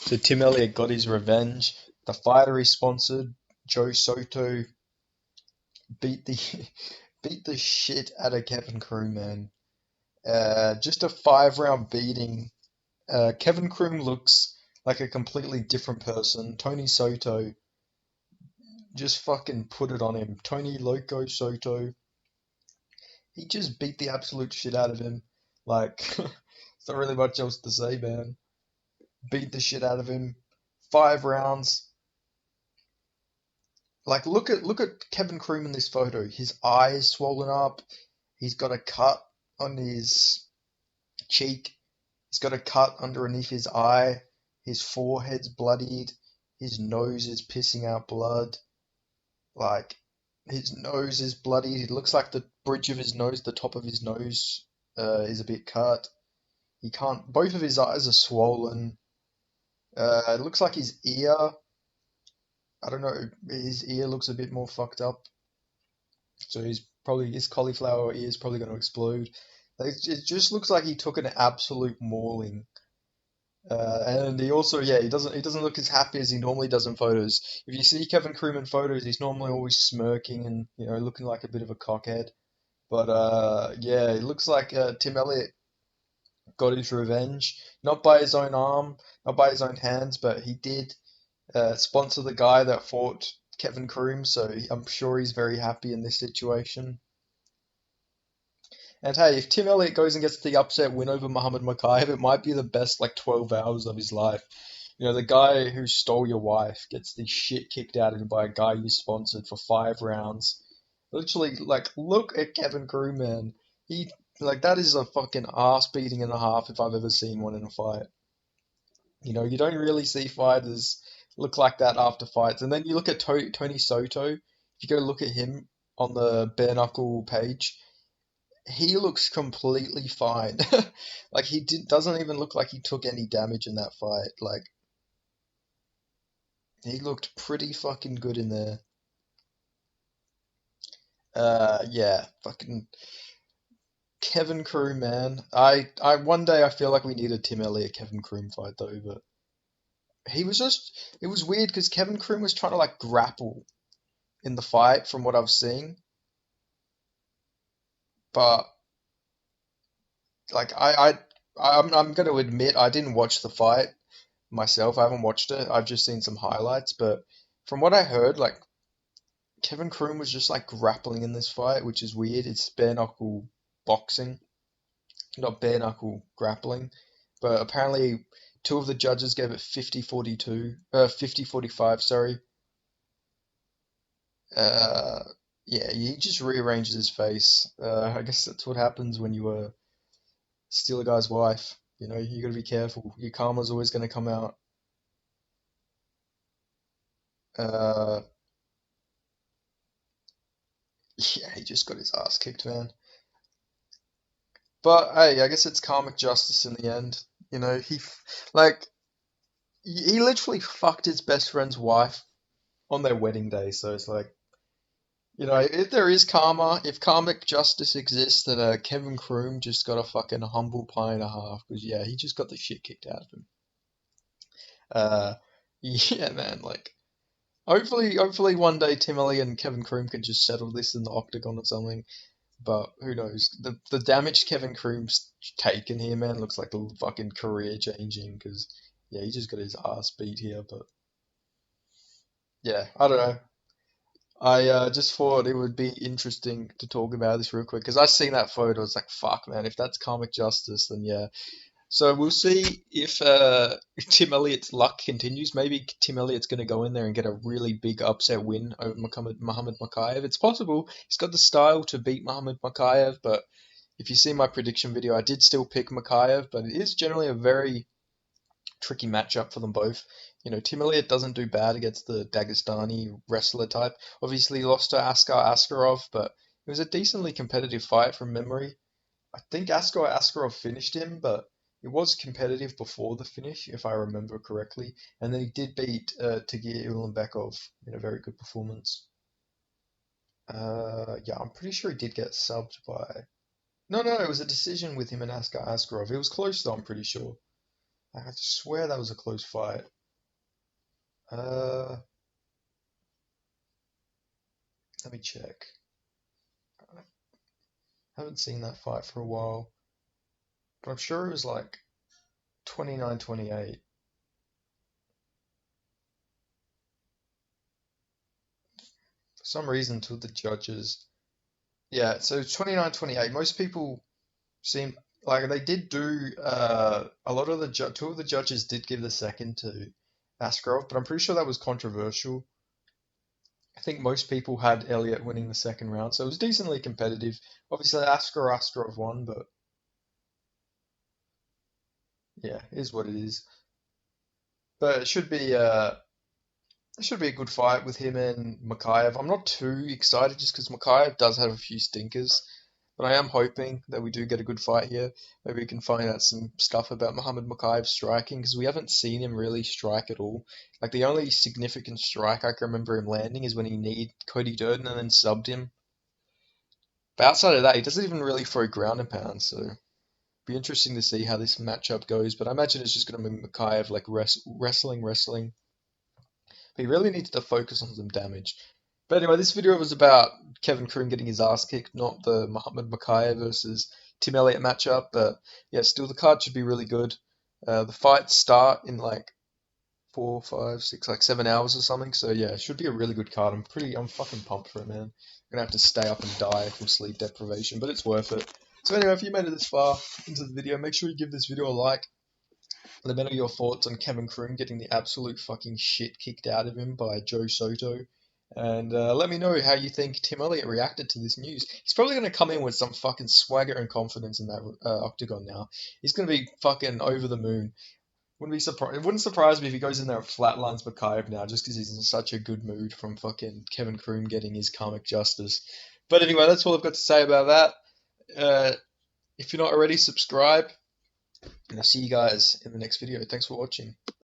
So Tim Elliott got his revenge. The fighter he sponsored, Joe Soto, beat the beat the shit out of Kevin Croom, man. Just a 5 round beating. Kevin Croom looks like a completely different person. Tony Soto just fucking put it on him. Tony Loco Soto, he just beat the absolute shit out of him. Like, there's not really much else to say, man. Beat the shit out of him. 5 rounds. Like, look at Kevin Croom in this photo. His eye is swollen up. He's got a cut on his cheek. He's got a cut underneath his eye. His forehead's bloodied. His nose is pissing out blood. Like, his nose is bloodied. It looks like the bridge of his nose, the top of his nose, is a bit cut. He can't. Both of his eyes are swollen. It looks like his ear. I don't know. His ear looks a bit more fucked up. So his cauliflower ear is probably going to explode. Like, it just looks like he took an absolute mauling. And he also, yeah, he doesn't look as happy as he normally does in photos. If you see Kevin Croom in photos, he's normally always smirking and looking like a bit of a cockhead. But yeah, it looks like Tim Elliott got his revenge, not by his own arm, not by his own hands, but he did sponsor the guy that fought Kevin Croom, so I'm sure he's very happy in this situation. And hey, if Tim Elliott goes and gets the upset win over Muhammad Mokaev, it might be the best like 12 hours of his life. The guy who stole your wife gets the shit kicked out of him by a guy you sponsored for 5 rounds. Literally, like, look at Kevin Crew, man. He, like, that is a fucking ass beating and a half if I've ever seen one in a fight. You don't really see fighters look like that after fights. And then you look at Tony Soto. If you go look at him on the bare knuckle page, he looks completely fine. Like doesn't even look like he took any damage in that fight. Like he looked pretty fucking good in there. Yeah, fucking Kevin Crew, man. I one day I feel like we need a Tim Elliott Kevin Crew fight though, but it was weird because Kevin Crew was trying to like grapple in the fight from what I've seen, but like I'm gonna admit I didn't watch the fight myself. I haven't watched it. I've just seen some highlights, but from what I heard, like Kevin Croom was just like grappling in this fight, which is weird. It's bare knuckle boxing, not bare knuckle grappling. But apparently two of the judges gave it 50-42, 50-45, sorry. Uh, yeah, he just rearranges his face. I guess that's what happens when you steal a guy's wife. You gotta be careful. Your karma's always gonna come out. Uh, yeah, he just got his ass kicked, man. But hey, I guess it's karmic justice in the end. Like he literally fucked his best friend's wife on their wedding day. So it's like, if there is karma, if karmic justice exists, then Kevin Croom just got a fucking humble pie and a half. Because yeah, he just got the shit kicked out of him. Uh, yeah, man. Like, hopefully one day Tim Elliott and Kevin Croom can just settle this in the octagon or something. But who knows? The damage Kevin Croom's taken here, man, looks like a fucking career changing because yeah, he just got his ass beat here. But yeah, I don't know. I just thought it would be interesting to talk about this real quick because I seen that photo. It's like, fuck, man. If that's karmic justice, then yeah. So we'll see if Tim Elliott's luck continues. Maybe Tim Elliott's going to go in there and get a really big upset win over Muhammad Mokaev. It's possible. He's got the style to beat Muhammad Mokaev, but if you see my prediction video, I did still pick Mokaev, but it is generally a very tricky matchup for them both. Tim Elliott doesn't do bad against the Dagestani wrestler type. Obviously, he lost to Askar Askarov, but it was a decently competitive fight from memory. I think Askar Askarov finished him, but it was competitive before the finish, if I remember correctly. And then he did beat Tagir Ulanbekov in a very good performance. Yeah, I'm pretty sure he did get subbed by. No, no, it was a decision with him and Askar Askarov. It was close though, I'm pretty sure. I swear that was a close fight. Uh, Let me check. I haven't seen that fight for a while, but I'm sure it was like 29-28. For some reason, to the judges. Yeah, so 29-28. Most people seem like they did do a lot of the two of the judges did give the second to Askarov, but I'm pretty sure that was controversial. I think most people had Elliott winning the second round, so it was decently competitive. Obviously, Askarov won, but yeah, it is what it is. But it should be a good fight with him and Makayev. I'm not too excited just because Makayev does have a few stinkers, but I am hoping that we do get a good fight here. Maybe we can find out some stuff about Muhammad Makayev's striking because we haven't seen him really strike at all. Like the only significant strike I can remember him landing is when he kneed Cody Durden and then subbed him. But outside of that, he doesn't even really throw ground and pound, so be interesting to see how this matchup goes. But I imagine it's just going to be Makayev like wrestling. But he really needs to focus on some damage. But anyway, this video was about Kevin Croom getting his ass kicked, not the Muhammad Makayev versus Tim Elliott matchup. But yeah, still the card should be really good. The fights start in like 4, 5, 6, like 7 hours or something. So yeah, it should be a really good card. I'm fucking pumped for it, man. I'm gonna have to stay up and die from sleep deprivation, but it's worth it. So anyway, if you made it this far into the video, make sure you give this video a like. Let me know your thoughts on Kevin Croom getting the absolute fucking shit kicked out of him by Joe Soto. And let me know how you think Tim Elliott reacted to this news. He's probably going to come in with some fucking swagger and confidence in that octagon now. He's going to be fucking over the moon. Wouldn't be surprised. It wouldn't surprise me if he goes in there and flatlines Bakayev now, just because he's in such a good mood from fucking Kevin Croom getting his karmic justice. But anyway, that's all I've got to say about that. If you're not already, subscribe, and I'll see you guys in the next video. Thanks for watching.